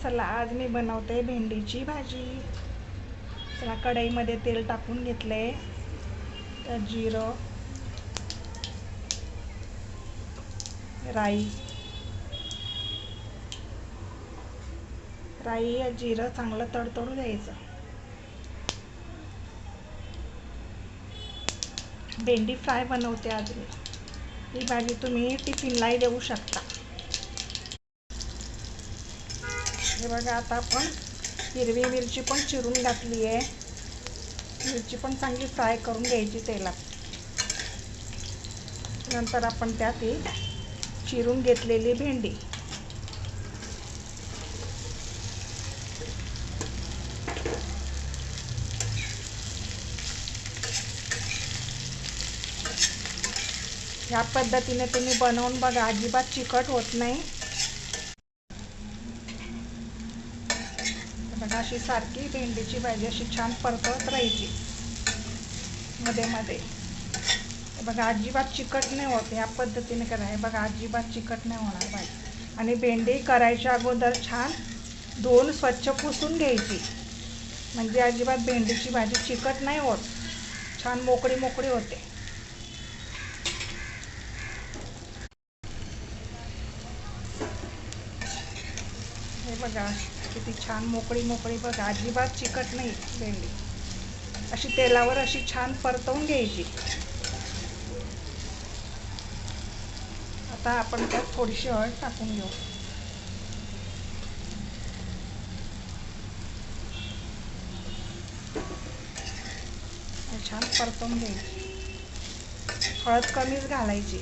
चला आज मी बनवते भेंडीची भाजी। चला कढईमध्ये तेल टाकून घेतले, त्यात जिरं, राई जिरं चांगलं तडतडू द्यायचं। भेंडी फ्राय बनवते आज मी। ही भाजी तुम्ही टिफिनलाही देऊ शकता। हे बघा, आता आपण हिरवी मिरची पण चिरून घातली आहे। मिरची पण चांगली फ्राय करून घ्यायची तेलात। नंतर आपण त्यात चिरून घेतलेली भेंडी, ह्या पद्धतीने तुम्ही बनवून बघा, अजिबात चिकट होत नाही। बघा, अशी सारखी भेंडीची भाजी अशी छान परतवत राहायची मध्ये मध्ये। बघा, अजिबात चिकट नाही होत। या पद्धतीने करा। हे बघा, अजिबात चिकट नाही होणार भाजी। आणि भेंडी करायच्या अगोदर छान धुवून स्वच्छ पुसून घ्यायची, म्हणजे अजिबात भेंडीची भाजी चिकट नाही होत, छान मोकळी मोकळी होते। हे बघा, किती छान मोकळी मोकळी, बघा अजिबात चिकट नाही भेंडी। अशी तेलावर अशी छान परतवून घ्यायची। आता आपण त्यात थोडीशी हळद टाकून घेऊ। छान परतवून घ्यायची, हळद कमीच घालायची।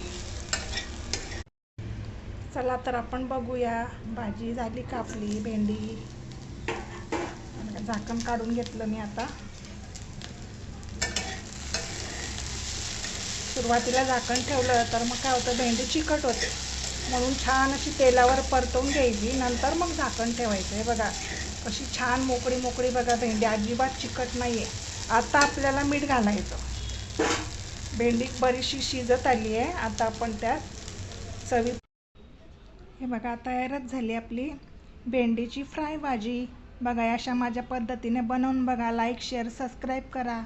चला तर आपण बघूया, भाजी झाली का आपली भेंडी। झाकण काढून घेतलं मी। आता सुरुवातीला झाकण ठेवलं तर मग काय होतं, भेंडी चिकट होते, म्हणून छान अशी तेलावर परतवून घ्यायची, नंतर मग झाकण ठेवायचं। हे बघा, कशी छान मोकळी मोकळी, बघा भेंडी अजिबात चिकट नाही आहे। आता आपल्याला मीठ घालायचं। भेंडी बरीचशी शिजत आली आहे। आता आपण त्यात चवी, हे बघा तयारच झाली आपली भेंडीची फ्राय भाजी। बघा, अशा माझ्या पद्धतीने बनवून बघा। लाईक, शेअर, सबस्क्राईब करा।